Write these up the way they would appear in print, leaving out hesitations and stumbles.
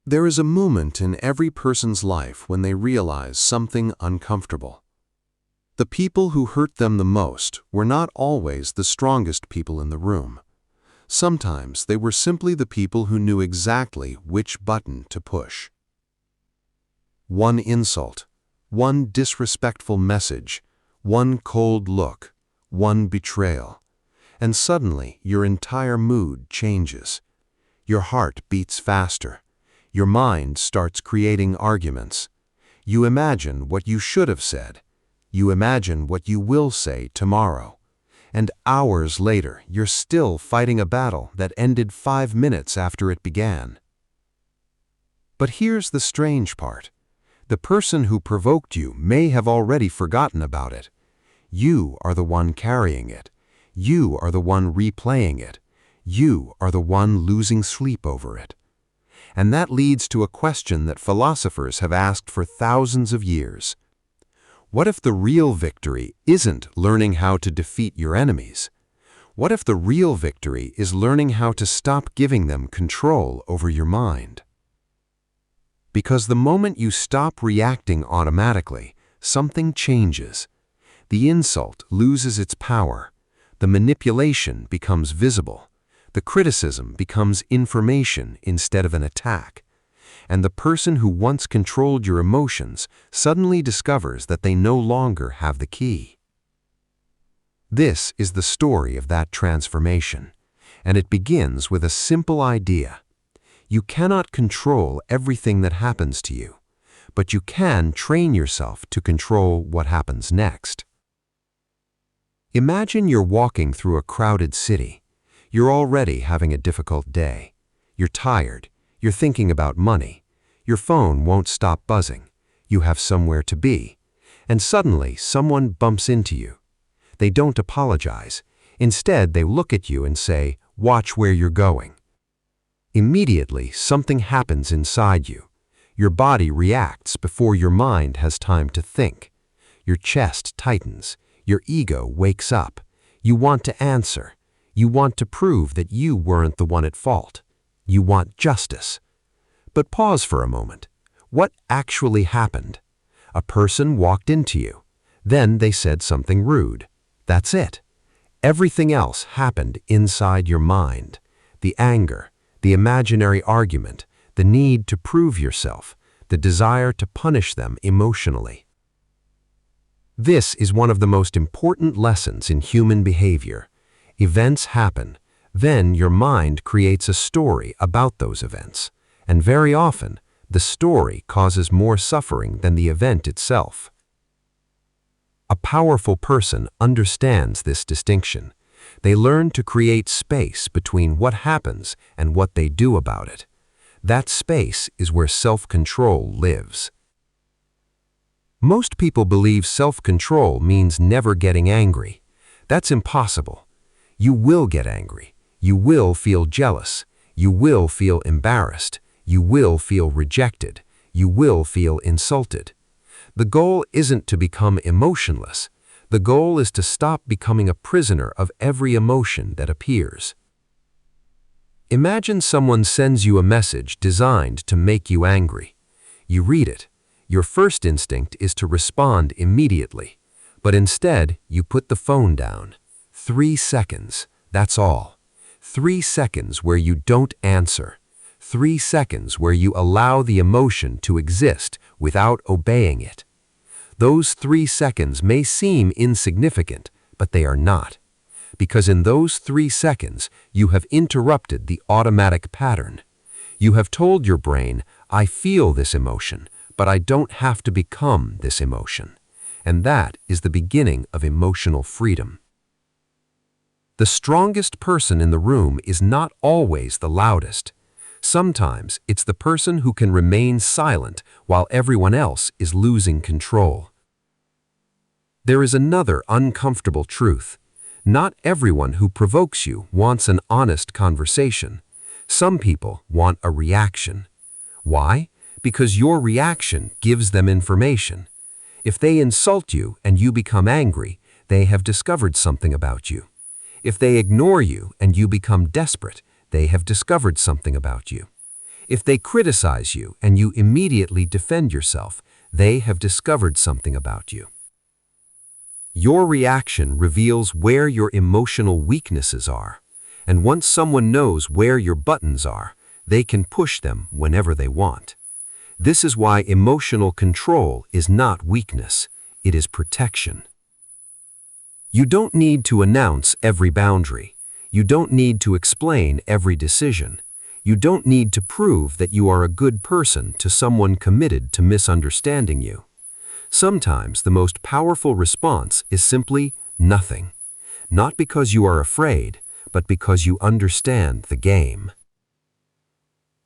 There is a moment in every person's life when they realize something uncomfortable. The people who hurt them the most were not always the strongest people in the room. Sometimes they were simply the people who knew exactly which button to push. One insult, one disrespectful message, one cold look, one betrayal, and suddenly your entire mood changes. Your heart beats faster. Your mind starts creating arguments. You imagine what you should have said. You imagine what you will say tomorrow. And hours later, you're still fighting a battle that ended 5 minutes after it began. But here's the strange part. The person who provoked you may have already forgotten about it. You are the one carrying it. You are the one replaying it. You are the one losing sleep over it. And that leads to a question that philosophers have asked for thousands of years. What if the real victory isn't learning how to defeat your enemies? What if the real victory is learning how to stop giving them control over your mind? Because the moment you stop reacting automatically, something changes. The insult loses its power. The manipulation becomes visible. The criticism becomes information instead of an attack. And the person who once controlled your emotions suddenly discovers that they no longer have the key. This is the story of that transformation, and it begins with a simple idea. You cannot control everything that happens to you, but you can train yourself to control what happens next. Imagine you're walking through a crowded city. You're already having a difficult day. You're tired. You're thinking about money. Your phone won't stop buzzing. You have somewhere to be. And suddenly, someone bumps into you. They don't apologize. Instead, they look at you and say, "Watch where you're going." Immediately, something happens inside you. Your body reacts before your mind has time to think. Your chest tightens. Your ego wakes up. You want to answer. You want to prove that you weren't the one at fault. You want justice. But pause for a moment. What actually happened? A person walked into you. Then they said something rude. That's it. Everything else happened inside your mind. The anger, the imaginary argument, the need to prove yourself, the desire to punish them emotionally. This is one of the most important lessons in human behavior. Events happen, then your mind creates a story about those events, and very often, the story causes more suffering than the event itself. A powerful person understands this distinction. They learn to create space between what happens and what they do about it. That space is where self-control lives. Most people believe self-control means never getting angry. That's impossible. You will get angry. You will feel jealous. You will feel embarrassed. You will feel rejected. You will feel insulted. The goal isn't to become emotionless. The goal is to stop becoming a prisoner of every emotion that appears. Imagine someone sends you a message designed to make you angry. You read it. Your first instinct is to respond immediately, but instead you put the phone down. 3 seconds, that's all. 3 seconds where you don't answer. 3 seconds where you allow the emotion to exist without obeying it. Those 3 seconds may seem insignificant, but they are not. Because in those 3 seconds, you have interrupted the automatic pattern. You have told your brain, "I feel this emotion, but I don't have to become this emotion." And that is the beginning of emotional freedom. The strongest person in the room is not always the loudest. Sometimes it's the person who can remain silent while everyone else is losing control. There is another uncomfortable truth. Not everyone who provokes you wants an honest conversation. Some people want a reaction. Why? Because your reaction gives them information. If they insult you and you become angry, they have discovered something about you. If they ignore you and you become desperate, they have discovered something about you. If they criticize you and you immediately defend yourself, they have discovered something about you. Your reaction reveals where your emotional weaknesses are, and once someone knows where your buttons are, they can push them whenever they want. This is why emotional control is not weakness, it is protection. You don't need to announce every boundary. You don't need to explain every decision. You don't need to prove that you are a good person to someone committed to misunderstanding you. Sometimes the most powerful response is simply nothing. Not because you are afraid, but because you understand the game.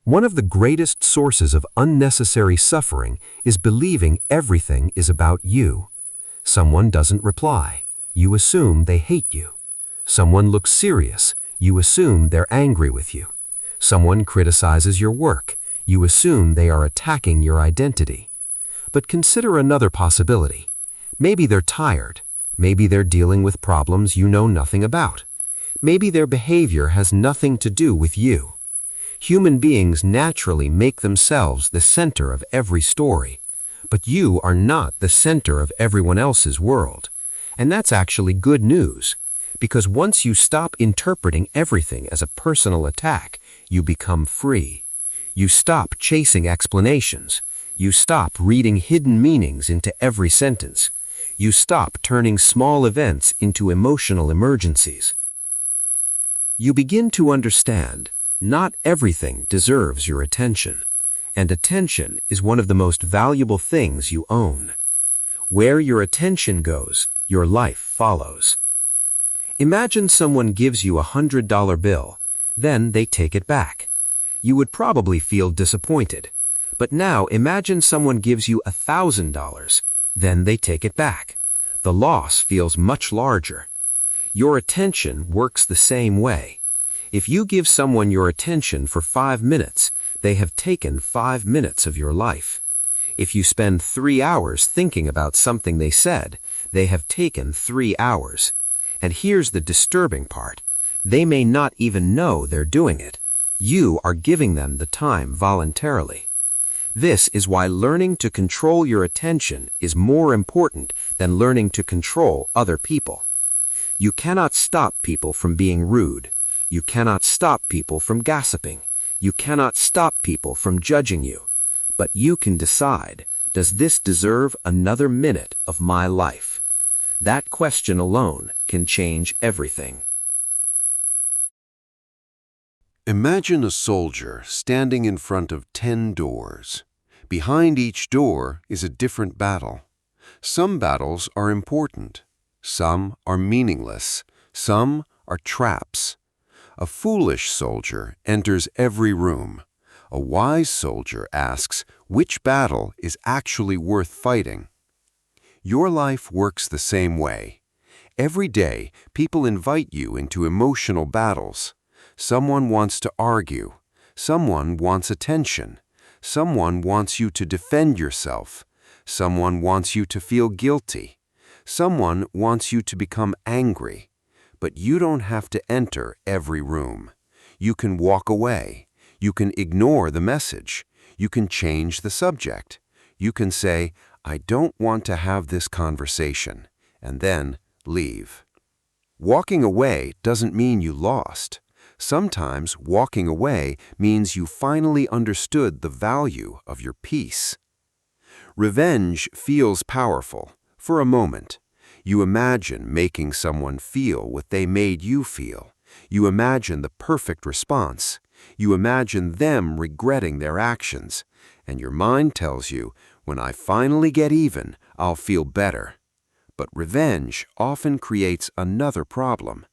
One of the greatest sources of unnecessary suffering is believing everything is about you. Someone doesn't reply. You assume they hate you. Someone looks serious. You assume they're angry with you. Someone criticizes your work. You assume they are attacking your identity. But consider another possibility. Maybe they're tired. Maybe they're dealing with problems you know nothing about. Maybe their behavior has nothing to do with you. Human beings naturally make themselves the center of every story, but you are not the center of everyone else's world. And that's actually good news, because once you stop interpreting everything as a personal attack, you become free. You stop chasing explanations. You stop reading hidden meanings into every sentence. You stop turning small events into emotional emergencies. You begin to understand not everything deserves your attention, and attention is one of the most valuable things you own. Where your attention goes, your life follows. Imagine someone gives you $100 bill, then they take it back. You would probably feel disappointed. But now imagine someone gives you $1,000, then they take it back. The loss feels much larger. Your attention works the same way. If you give someone your attention for 5 minutes, they have taken 5 minutes of your life. If you spend 3 hours thinking about something they said, they have taken 3 hours. And here's the disturbing part. They may not even know they're doing it. You are giving them the time voluntarily. This is why learning to control your attention is more important than learning to control other people. You cannot stop people from being rude. You cannot stop people from gossiping. You cannot stop people from judging you. But you can decide, does this deserve another minute of my life? That question alone can change everything. Imagine a soldier standing in front of 10 doors. Behind each door is a different battle. Some battles are important. Some are meaningless. Some are traps. A foolish soldier enters every room. A wise soldier asks which battle is actually worth fighting. Your life works the same way. Every day, people invite you into emotional battles. Someone wants to argue. Someone wants attention. Someone wants you to defend yourself. Someone wants you to feel guilty. Someone wants you to become angry. But you don't have to enter every room. You can walk away. You can ignore the message. You can change the subject. You can say, I don't want to have this conversation, and then leave. Walking away doesn't mean you lost. Sometimes walking away means you finally understood the value of your peace. Revenge feels powerful, for a moment. You imagine making someone feel what they made you feel. You imagine the perfect response. You imagine them regretting their actions. And your mind tells you, when I finally get even, I'll feel better. But revenge often creates another problem.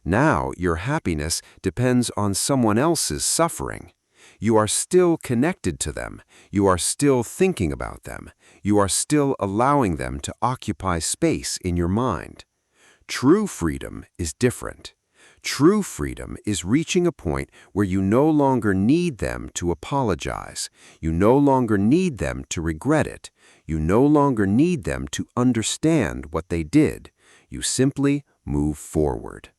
Now your happiness depends on someone else's suffering. You are still connected to them. You are still thinking about them. You are still allowing them to occupy space in your mind. True freedom is different. True freedom is reaching a point where you no longer need them to apologize. You no longer need them to regret it. You no longer need them to understand what they did. You simply move forward.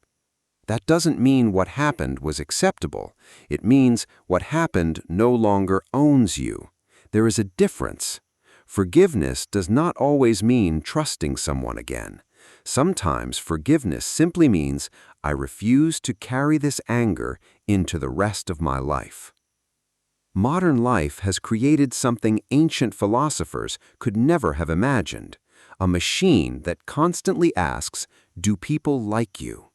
That doesn't mean what happened was acceptable. It means what happened no longer owns you. There is a difference. Forgiveness does not always mean trusting someone again. Sometimes forgiveness simply means I refuse to carry this anger into the rest of my life. Modern life has created something ancient philosophers could never have imagined, a machine that constantly asks, do people like you?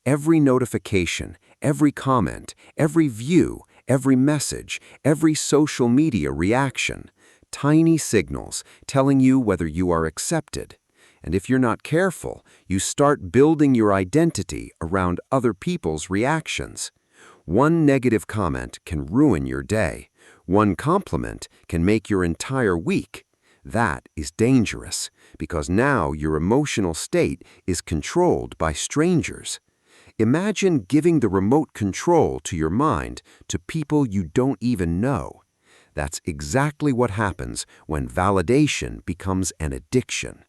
Every notification, every comment, every view, every message, every social media reaction, tiny signals telling you whether you are accepted. And if you're not careful, you start building your identity around other people's reactions. One negative comment can ruin your day. One compliment can make your entire week. That is dangerous, because now your emotional state is controlled by strangers. Imagine giving the remote control to your mind to people you don't even know. That's exactly what happens when validation becomes an addiction.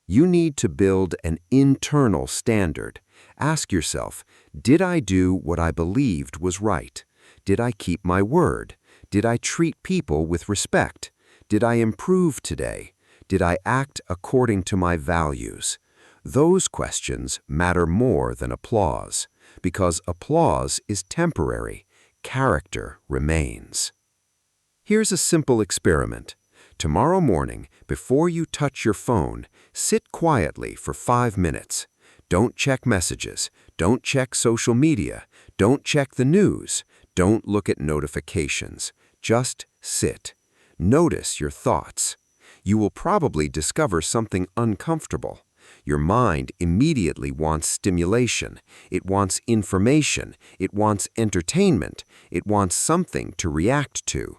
You need to build an internal standard. Ask yourself, did I do what I believed was right? Did I keep my word? Did I treat people with respect? Did I improve today? Did I act according to my values? Those questions matter more than applause, because applause is temporary. Character remains. Here's a simple experiment. Tomorrow morning, before you touch your phone, sit quietly for 5 minutes. Don't check messages. Don't check social media. Don't check the news. Don't look at notifications. Just sit. Notice your thoughts. You will probably discover something uncomfortable. Your mind immediately wants stimulation. It wants information. It wants entertainment. It wants something to react to.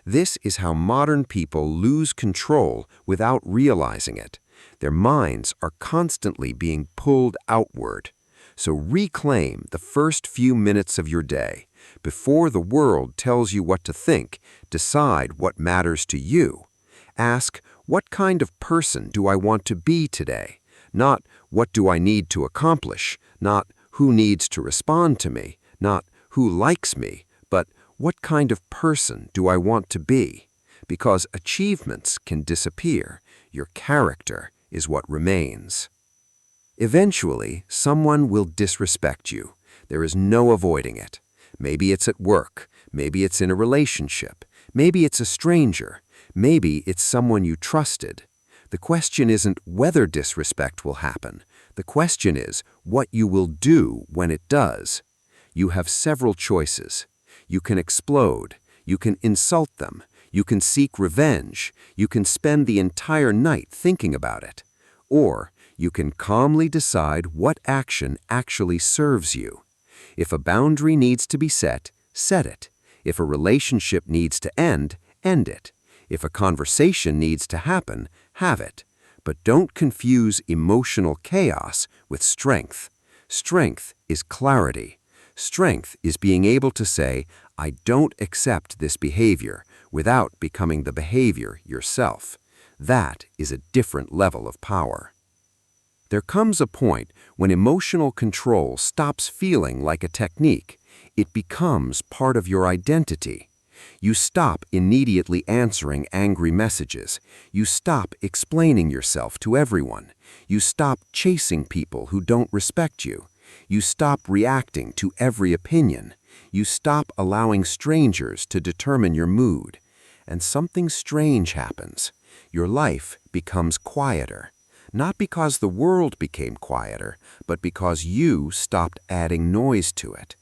This is how modern people lose control without realizing it. Their minds are constantly being pulled outward. So reclaim the first few minutes of your day. Before the world tells you what to think, decide what matters to you. Ask, what kind of person do I want to be today? Not, what do I need to accomplish? Not, who needs to respond to me? Not, who likes me? But, what kind of person do I want to be? Because achievements can disappear. Your character is what remains. Eventually, someone will disrespect you. There is no avoiding it. Maybe it's at work. Maybe it's in a relationship. Maybe it's a stranger. Maybe it's someone you trusted. The question isn't whether disrespect will happen. The question is what you will do when it does. You have several choices. You can explode. You can insult them. You can seek revenge. You can spend the entire night thinking about it. Or you can calmly decide what action actually serves you. If a boundary needs to be set, set it. If a relationship needs to end, end it. If a conversation needs to happen, have it. But don't confuse emotional chaos with strength. Strength is clarity. Strength is being able to say, I don't accept this behavior, without becoming the behavior yourself. That is a different level of power. There comes a point when emotional control stops feeling like a technique. It becomes part of your identity. You stop immediately answering angry messages. You stop explaining yourself to everyone. You stop chasing people who don't respect you. You stop reacting to every opinion. You stop allowing strangers to determine your mood. And something strange happens. Your life becomes quieter. Not because the world became quieter, but because you stopped adding noise to it.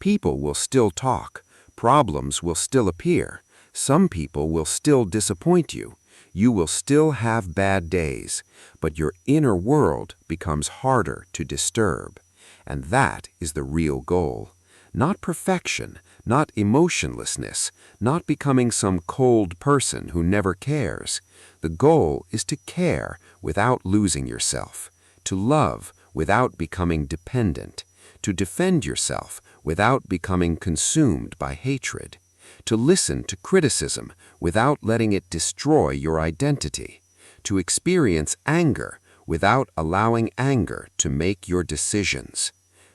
People will still talk. Problems will still appear. Some people will still disappoint you. You will still have bad days, but your inner world becomes harder to disturb. And that is the real goal. Not perfection, not emotionlessness, not becoming some cold person who never cares. The goal is to care without losing yourself, to love without becoming dependent, to defend yourself without becoming consumed by hatred, to listen to criticism without letting it destroy your identity, to experience anger without allowing anger to make your decisions.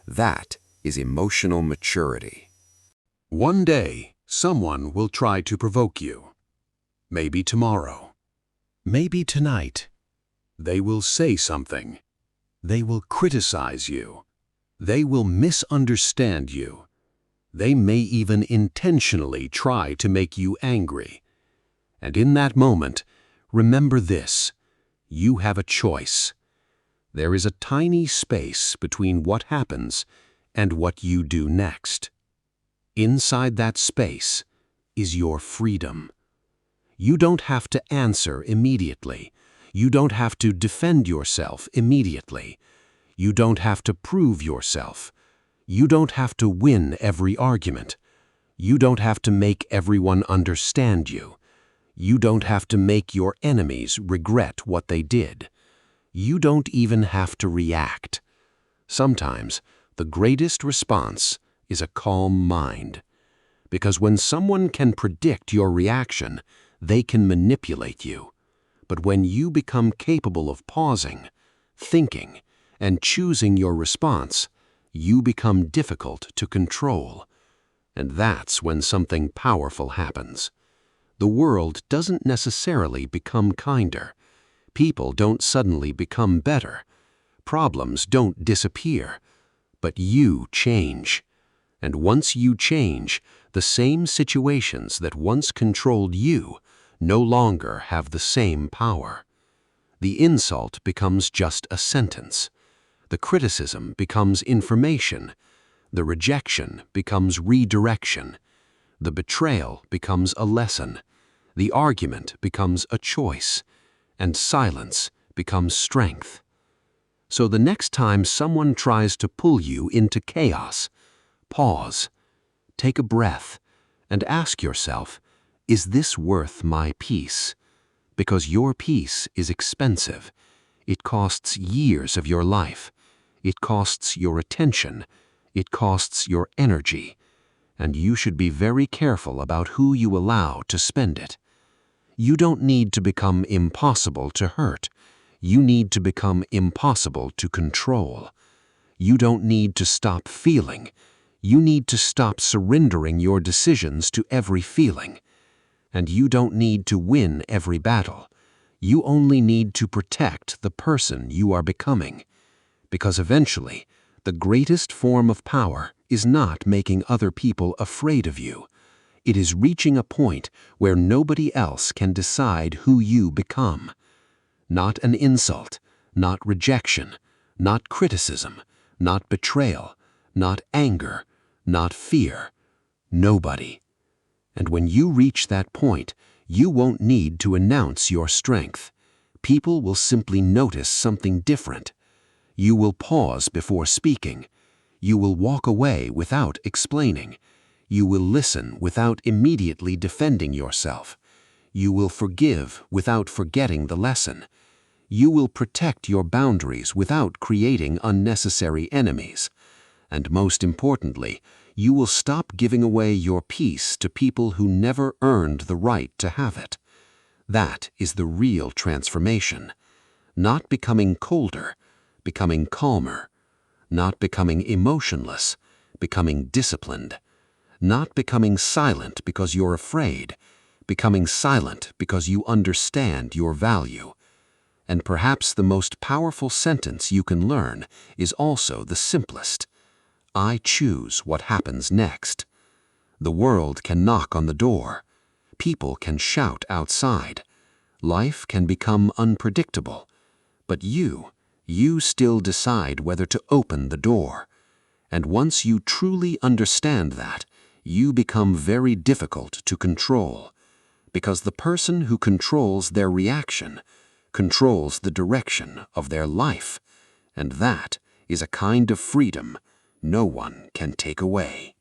That is emotional maturity. One day, someone will try to provoke you. Maybe tomorrow. Maybe tonight. They will say something. They will criticize you. They will misunderstand you. They may even intentionally try to make you angry. And in that moment, remember this: you have a choice. There is a tiny space between what happens and what you do next. Inside that space is your freedom. You don't have to answer immediately. You don't have to defend yourself immediately. You don't have to prove yourself. You don't have to win every argument. You don't have to make everyone understand you. You don't have to make your enemies regret what they did. You don't even have to react. Sometimes, the greatest response is a calm mind. Because when someone can predict your reaction, they can manipulate you. But when you become capable of pausing, thinking, and choosing your response, you become difficult to control. And that's when something powerful happens. The world doesn't necessarily become kinder. People don't suddenly become better. Problems don't disappear. But you change. And once you change, the same situations that once controlled you no longer have the same power. The insult becomes just a sentence. The criticism becomes information. The rejection becomes redirection. The betrayal becomes a lesson. The argument becomes a choice. And silence becomes strength. So the next time someone tries to pull you into chaos, pause, take a breath, and ask yourself, is this worth my peace? Because your peace is expensive. It costs years of your life. It costs your attention. It costs your energy. And you should be very careful about who you allow to spend it. You don't need to become impossible to hurt. You need to become impossible to control. You don't need to stop feeling. You need to stop surrendering your decisions to every feeling. And you don't need to win every battle. You only need to protect the person you are becoming. Because eventually, the greatest form of power is not making other people afraid of you. It is reaching a point where nobody else can decide who you become. Not an insult, not rejection, not criticism, not betrayal, not anger, not fear. Nobody. And when you reach that point, you won't need to announce your strength. People will simply notice something different. You will pause before speaking. You will walk away without explaining. You will listen without immediately defending yourself. You will forgive without forgetting the lesson. You will protect your boundaries without creating unnecessary enemies. And most importantly, you will stop giving away your peace to people who never earned the right to have it. That is the real transformation. Not becoming colder, becoming calmer. Not becoming emotionless, becoming disciplined. Not becoming silent because you're afraid, becoming silent because you understand your value. And perhaps the most powerful sentence you can learn is also the simplest. I choose what happens next. The world can knock on the door. People can shout outside. Life can become unpredictable. But you still decide whether to open the door. And once you truly understand that, you become very difficult to control. Because the person who controls their reaction controls the direction of their life. And that is a kind of freedom no one can take away.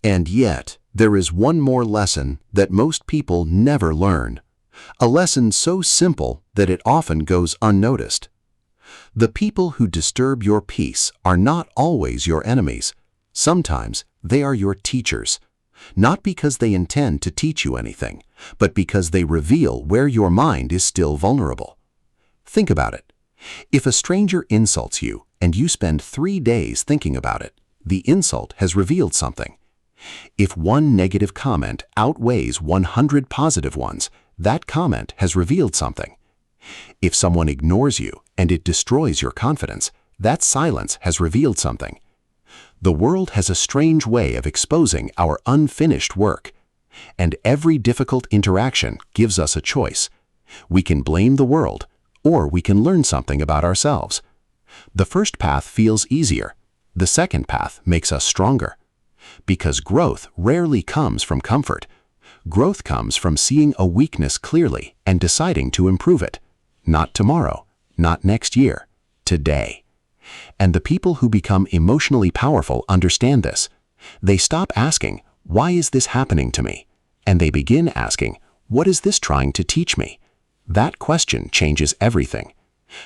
And yet, there is one more lesson that most people never learn. A lesson so simple that it often goes unnoticed. The people who disturb your peace are not always your enemies. Sometimes they are your teachers. Not because they intend to teach you anything, but because they reveal where your mind is still vulnerable. Think about it. If a stranger insults you and you spend 3 days thinking about it, the insult has revealed something. If one negative comment outweighs 100 positive ones, that comment has revealed something. If someone ignores you and it destroys your confidence, that silence has revealed something. The world has a strange way of exposing our unfinished work. And every difficult interaction gives us a choice. We can blame the world, or we can learn something about ourselves. The first path feels easier. The second path makes us stronger. Because growth rarely comes from comfort. Growth comes from seeing a weakness clearly and deciding to improve it. Not tomorrow, not next year, today. And the people who become emotionally powerful understand this. They stop asking, "Why is this happening to me?" And they begin asking, "What is this trying to teach me?" That question changes everything.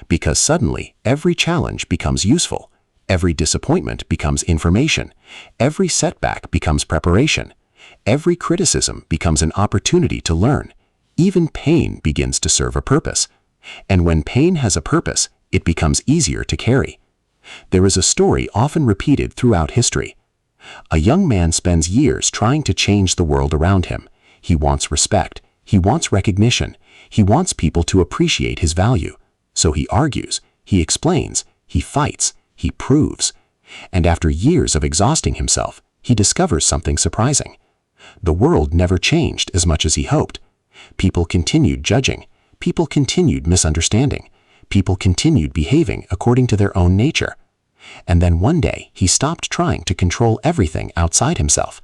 Because suddenly, every challenge becomes useful. Every disappointment becomes information. Every setback becomes preparation. Every criticism becomes an opportunity to learn. Even pain begins to serve a purpose. And when pain has a purpose, it becomes easier to carry. There is a story often repeated throughout history. A young man spends years trying to change the world around him. He wants respect. He wants recognition. He wants people to appreciate his value. So he argues, he explains, he fights, he proves. And after years of exhausting himself, he discovers something surprising. The world never changed as much as he hoped. People continued judging. People continued misunderstanding. People continued behaving according to their own nature. And then one day, he stopped trying to control everything outside himself.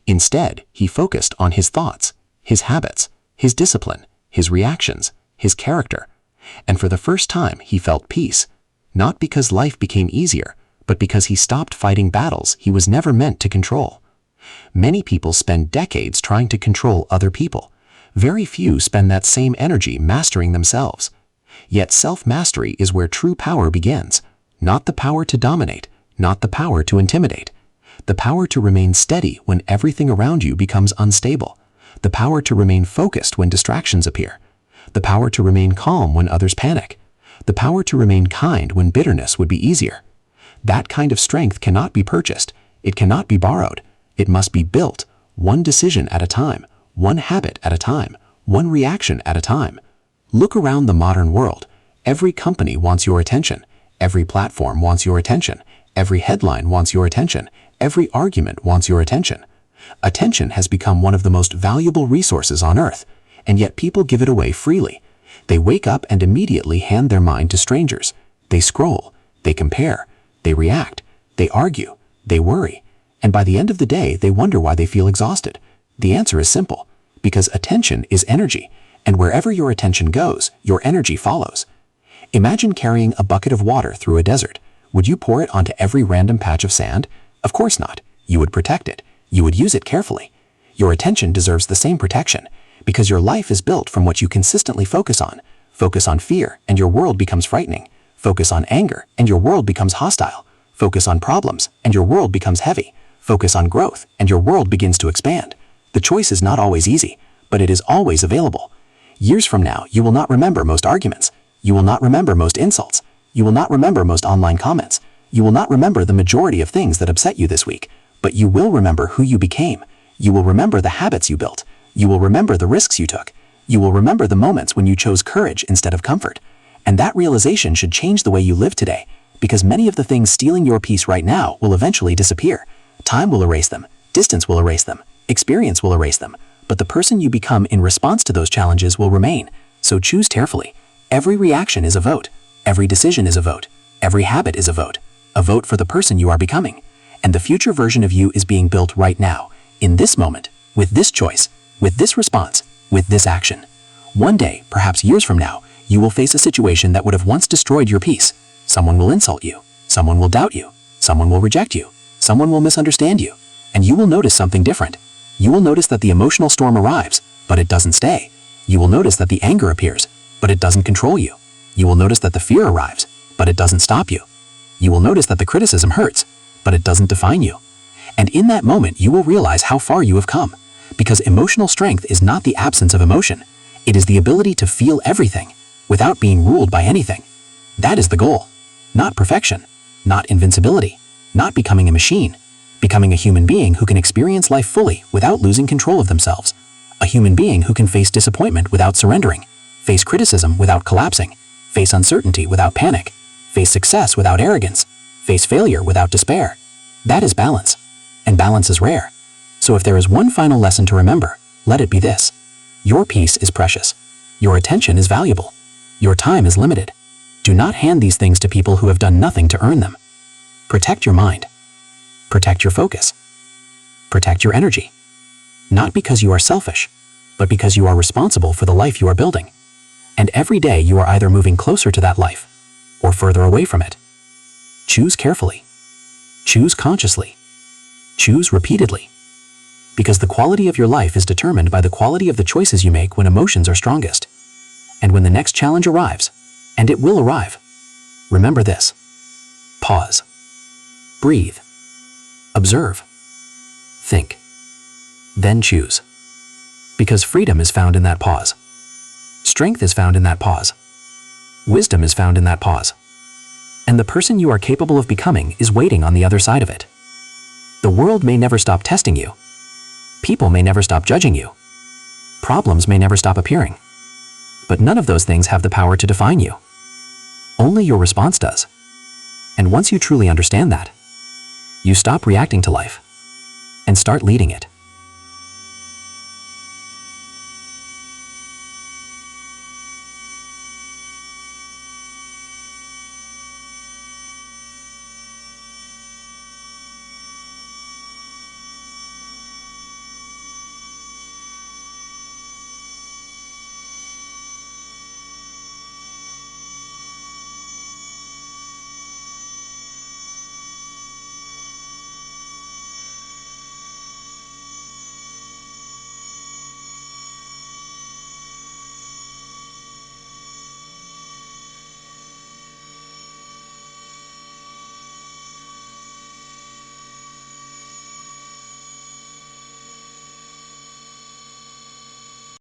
Instead, he focused on his thoughts, his habits, his discipline, his reactions, his character. And for the first time, he felt peace, not because life became easier, but because he stopped fighting battles he was never meant to control. Many people spend decades trying to control other people. Very few spend that same energy mastering themselves. Yet self-mastery is where true power begins. Not the power to dominate, not the power to intimidate. The power to remain steady when everything around you becomes unstable. The power to remain focused when distractions appear. The power to remain calm when others panic. The power to remain kind when bitterness would be easier. That kind of strength cannot be purchased. It cannot be borrowed. It must be built, one decision at a time, one habit at a time, one reaction at a time. Look around the modern world. Every company wants your attention. Every platform wants your attention. Every headline wants your attention. Every argument wants your attention. Attention has become one of the most valuable resources on earth, and yet people give it away freely. They wake up and immediately hand their mind to strangers. They scroll, they compare, they react, they argue, they worry, and by the end of the day, they wonder why they feel exhausted. The answer is simple, because attention is energy, and wherever your attention goes, your energy follows. Imagine carrying a bucket of water through a desert. Would you pour it onto every random patch of sand? Of course not. You would protect it. You would use it carefully. Your attention deserves the same protection, because your life is built from what you consistently focus on. Focus on fear, and your world becomes frightening. Focus on anger, and your world becomes hostile. Focus on problems, and your world becomes heavy. Focus on growth, and your world begins to expand. The choice is not always easy, but it is always available. Years from now, you will not remember most arguments. You will not remember most insults. You will not remember most online comments. You will not remember the majority of things that upset you this week, but you will remember who you became. You will remember the habits you built. You will remember the risks you took. You will remember the moments when you chose courage instead of comfort. And that realization should change the way you live today, because many of the things stealing your peace right now will eventually disappear. Time will erase them. Distance will erase them. Experience will erase them. But the person you become in response to those challenges will remain. So choose carefully. Every reaction is a vote. Every decision is a vote. Every habit is a vote. A vote for the person you are becoming. And the future version of you is being built right now, in this moment, with this choice, with this response, with this action. One day, perhaps years from now, you will face a situation that would have once destroyed your peace. Someone will insult you. Someone will doubt you. Someone will reject you. Someone will misunderstand you. And you will notice something different. You will notice that the emotional storm arrives, but it doesn't stay. You will notice that the anger appears, but it doesn't control you. You will notice that the fear arrives, but it doesn't stop you. You will notice that the criticism hurts, but it doesn't define you. And in that moment, you will realize how far you have come. Because emotional strength is not the absence of emotion. It is the ability to feel everything without being ruled by anything. That is the goal. Not perfection, not invincibility, not becoming a machine, becoming a human being who can experience life fully without losing control of themselves. A human being who can face disappointment without surrendering, face criticism without collapsing, face uncertainty without panic, face success without arrogance, face failure without despair. That is balance, and balance is rare. So if there is one final lesson to remember, let it be this. Your peace is precious. Your attention is valuable. Your time is limited. Do not hand these things to people who have done nothing to earn them. Protect your mind. Protect your focus. Protect your energy. Not because you are selfish, but because you are responsible for the life you are building. And every day you are either moving closer to that life or further away from it. Choose carefully. Choose consciously. Choose repeatedly. Because the quality of your life is determined by the quality of the choices you make when emotions are strongest. And when the next challenge arrives, and it will arrive, remember this. Pause. Breathe. Observe. Think. Then choose. Because freedom is found in that pause. Strength is found in that pause. Wisdom is found in that pause. And the person you are capable of becoming is waiting on the other side of it. The world may never stop testing you. People may never stop judging you. Problems may never stop appearing. But none of those things have the power to define you. Only your response does. And once you truly understand that, you stop reacting to life and start leading it.